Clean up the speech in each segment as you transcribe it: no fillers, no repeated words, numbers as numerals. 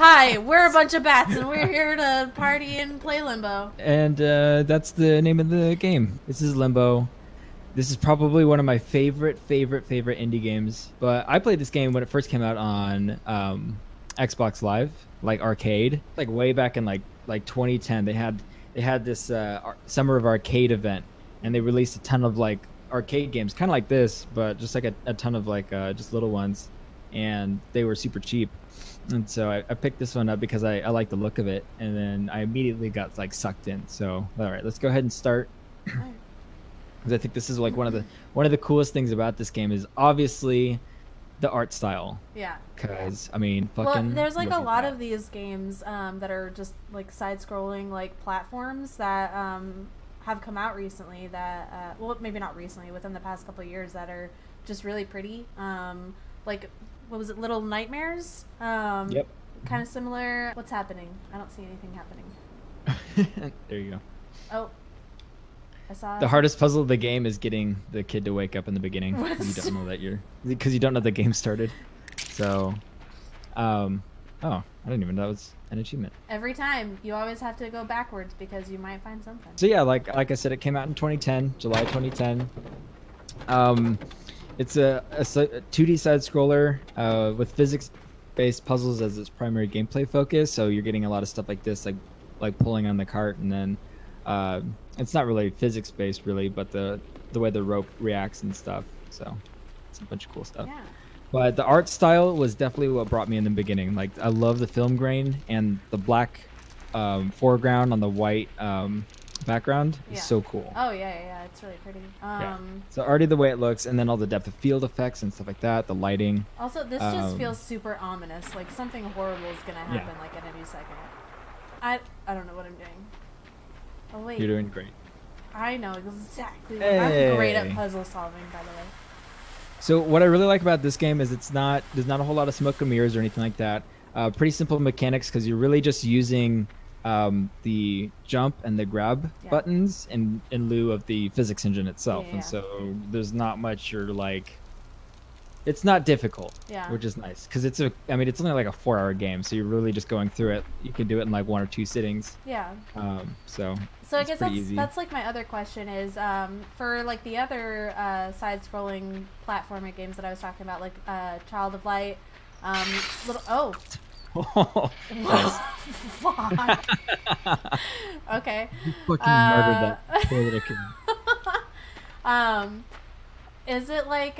Hi, we're a bunch of bats, and we're here to party and play Limbo. And that's the name of the game. This is Limbo. This is probably one of my favorite indie games. But I played this game when it first came out on Xbox Live, like arcade, like way back in like 2010. They had this Summer of Arcade event, and they released a ton of like arcade games, kind of like this, but just like a ton of like just little ones, and they were super cheap. And so I picked this one up because I like the look of it, and then I immediately got like sucked in. So all right, let's go ahead and start. Because I think this is like one of the coolest things about this game is obviously the art style. Yeah. Because I mean, fucking. Well, there's like a lot of these games that are just like side-scrolling like platforms that have come out recently. That well, maybe not recently, within the past couple of years, that are just really pretty. Like. What was it? Little Nightmares? Yep. Kind of similar. What's happening? I don't see anything happening. There you go. Oh. I saw the hardest puzzle of the game is getting the kid to wake up in the beginning. You don't know that because you don't know the game started. So, oh, I didn't even know that was an achievement. Every time. You always have to go backwards because you might find something. So yeah, like I said, it came out in 2010, July 2010. It's a 2D side-scroller with physics-based puzzles as its primary gameplay focus. So you're getting a lot of stuff like this, like pulling on the cart, and then it's not really physics-based, really, but the way the rope reacts and stuff. So it's a bunch of cool stuff. Yeah. But the art style was definitely what brought me in the beginning. Like I love the film grain and the black foreground on the white background is so cool. Oh yeah, it's really pretty. So already the way it looks, and then all the depth of field effects and stuff like that, the lighting. Also, this just feels super ominous. Like something horrible is gonna happen like at any second. I don't know what I'm doing. Oh wait. You're doing great. I know exactly. I'm great at puzzle solving, by the way. So what I really like about this game is there's not a whole lot of smoke and mirrors or anything like that. Pretty simple mechanics because you're really just using the jump and the grab buttons in lieu of the physics engine itself. And so there's not much it's not difficult, which is nice because it's only like a 4-hour game, so you're really just going through it. You can do it in like 1 or 2 sittings. So I guess that's like my other question is for like the other side-scrolling platforming games that I was talking about, like Child of Light, Oh, nice. Fuck. Okay. You fucking murdered that poor little kid. Is it like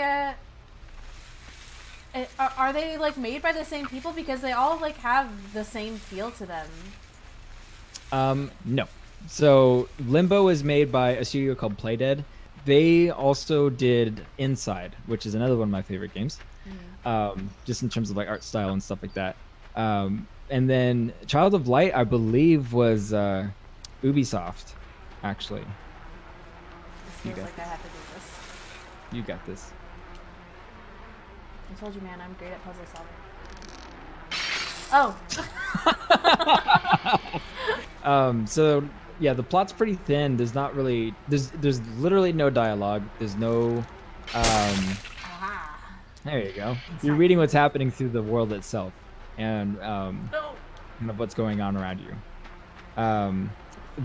are they like made by the same people because they all like have the same feel to them? No. So Limbo is made by a studio called Playdead. They also did Inside, which is another one of my favorite games. Just in terms of like art style and stuff like that. And then Child of Light, I believe, was Ubisoft, actually. This feels like I have to do this. You got this. I told you, man, I'm great at puzzle solving. Oh. So yeah, the plot's pretty thin. There's not really there's literally no dialogue. There's no There you go. You're reading what's happening through the world itself. And kind of what's going on around you.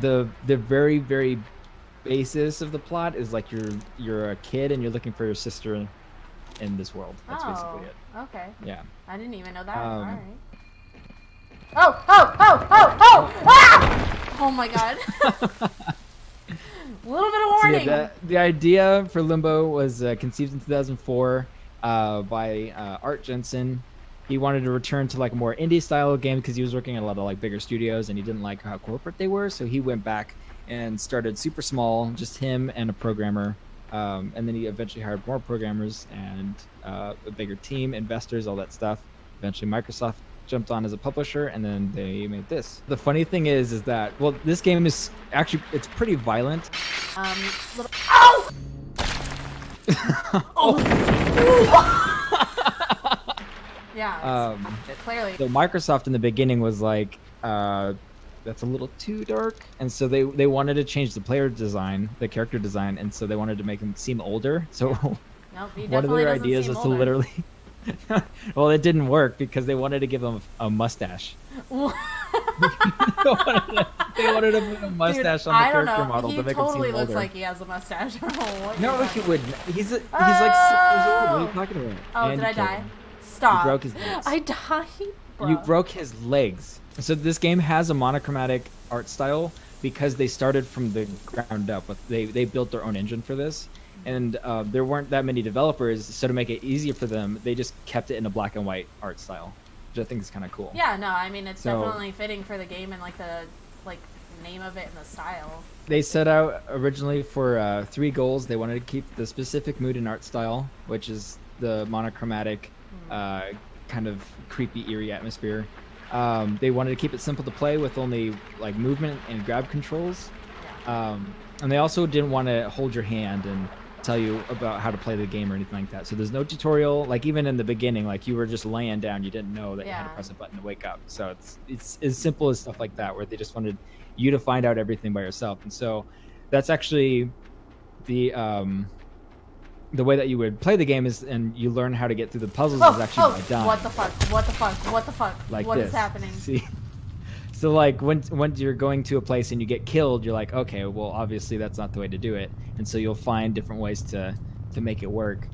The very basis of the plot is like you're a kid and you're looking for your sister in this world. That's basically it. Okay. Yeah. I didn't even know that. All right. Oh! Ah! Oh my god. A little bit of warning. So yeah, the idea for Limbo was conceived in 2004 by Art Jensen. He wanted to return to like a more indie style game because he was working at a lot of like bigger studios and he didn't like how corporate they were. So he went back and started super small, just him and a programmer. And then he eventually hired more programmers and a bigger team, investors, all that stuff. Eventually Microsoft jumped on as a publisher and then they made this. The funny thing is that, well, this game is actually, it's pretty violent. Ow! Yeah, clearly. So Microsoft in the beginning was like, that's a little too dark, and so they wanted to change the player design, the character design, and so they wanted to make him seem older. So nope, one of their ideas was to literally Well, it didn't work because they wanted to give him a mustache. they wanted to put a mustache Dude, on the I don't character know. model He to make totally him seem looks older. like he has a mustache. I don't know what No, you're he talking wouldn't. He's like 6 years old. What are you talking about? Oh, And did I you killed die? him. Stop. You broke his legs. I died? Bro. You broke his legs. So this game has a monochromatic art style because they started from the ground up. They built their own engine for this, and there weren't that many developers. So to make it easier for them, they just kept it in a black and white art style, which I think is kind of cool. Yeah, no, I mean, it's So- definitely fitting for the game and, like, the, like, name of it and the style. They set out originally for 3 goals. They wanted to keep the specific mood and art style, which is the monochromatic, kind of creepy, eerie atmosphere. They wanted to keep it simple to play with only like movement and grab controls. And they also didn't want to hold your hand and tell you about how to play the game or anything like that. So there's no tutorial. Like even in the beginning, like you were just laying down, you didn't know that you had to press a button to wake up. So it's as simple as stuff like that, where they just wanted you to find out everything by yourself. And so that's actually the way that you would play the game is, and you learn how to get through the puzzles is actually by dying. What the fuck? What the fuck? What the fuck? Like What this. is happening? See? So like when you're going to a place and you get killed, you're like, okay, well obviously that's not the way to do it, and so you'll find different ways to make it work.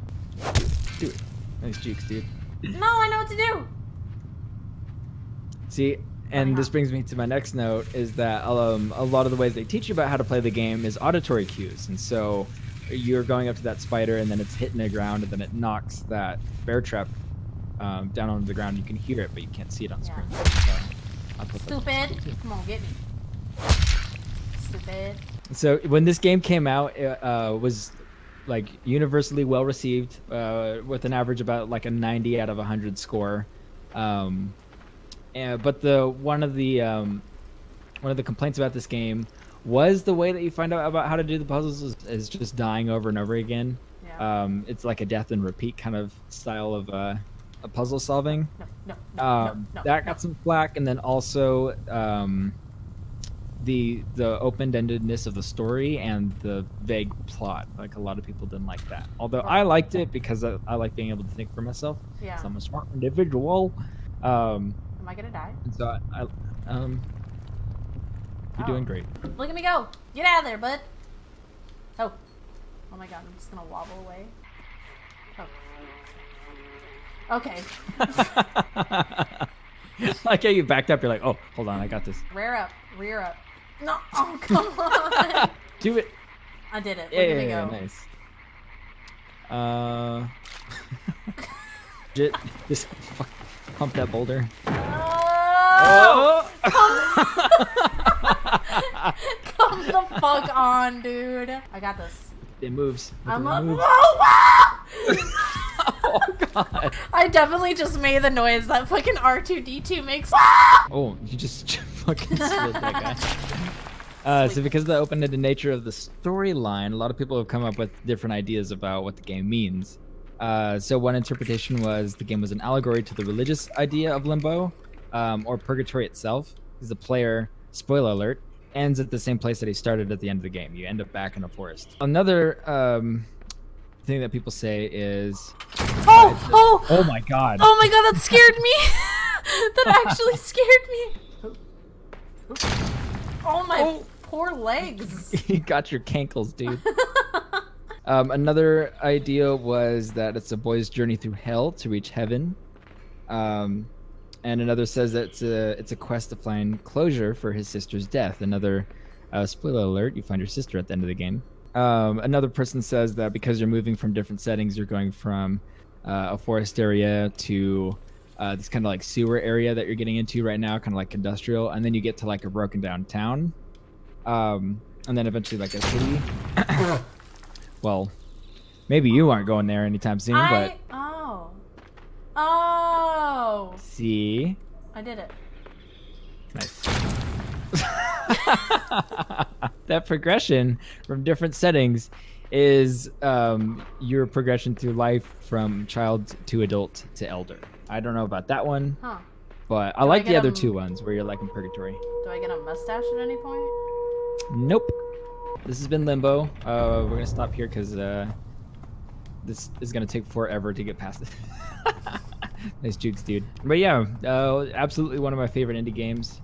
Do it. Nice jukes, dude. No, I know what to do. See, and this brings me to my next note is that a lot of the ways they teach you about how to play the game is auditory cues, and so you're going up to that spider and then it's hitting the ground and then it knocks that bear trap down on the ground. You can hear it, but you can't see it on screen. So I'll put that. Stupid. Come on, get me. Stupid. So when this game came out, it was like universally well received, with an average about like a 90 out of 100 score. But one of the complaints about this game was the way that you find out about how to do the puzzles is just dying over and over again. Yeah. It's like a death and repeat kind of style of a puzzle solving. No, That got some flack, and then also the open-endedness of the story and the vague plot. Like a lot of people didn't like that. Although I liked it because I like being able to think for myself. Yeah. So I'm a smart individual. Am I gonna die? And so you're doing great. Look at me go! Get out of there, bud! Oh. Oh my god, I'm just gonna wobble away. Oh. Okay. Like how you backed up, you're like, oh, hold on, I got this. Rear up. Rear up. No! Oh, come on! Do it! I did it. Look Yeah, at me go. Nice. Just pump that boulder. Oh! Come the fuck on, dude. I got this. It moves. I'm It up. moves. Oh god. I definitely just made the noise that fucking R2-D2 makes. Oh, you just fucking slid that guy. So because of the open-ended nature of the storyline, a lot of people have come up with different ideas about what the game means. So one interpretation was the game was an allegory to the religious idea of limbo, or purgatory itself, because the player, spoiler alert, ends at the same place that he started at the end of the game. You end up back in a forest. Another thing that people say is... Oh my god. Oh my god, that scared me. That actually scared me. Oh my poor legs. You got your cankles, dude. Another idea was that it's a boy's journey through hell to reach heaven. And another says that it's a quest to find closure for his sister's death. Another spoiler alert, you find your sister at the end of the game. Another person says that because you're moving from different settings, you're going from a forest area to this kind of like sewer area that you're getting into right now, kind of like industrial, and then you get to like a broken down town, and then eventually like a city. Well, maybe you aren't going there anytime soon, but... Oh! See? I did it. Nice. That progression from different settings is your progression through life from child to adult to elder. I don't know about that one, but I like the other two ones where you're like in purgatory. Do I get a mustache at any point? Nope. This has been Limbo. We're going to stop here because this is going to take forever to get past it. Nice jukes, dude. But yeah, absolutely one of my favorite indie games.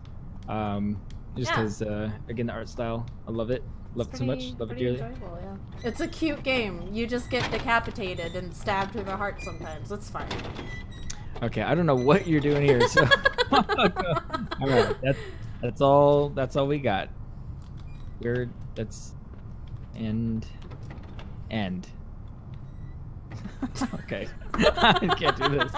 Just because, again, the art style, I love it. Love it so much. Love it dearly. Enjoyable, yeah. It's a cute game. You just get decapitated and stabbed through the heart sometimes. It's fine. Okay, I don't know what you're doing here. So, all right, that's all we got. That's end. Okay, I can't do this.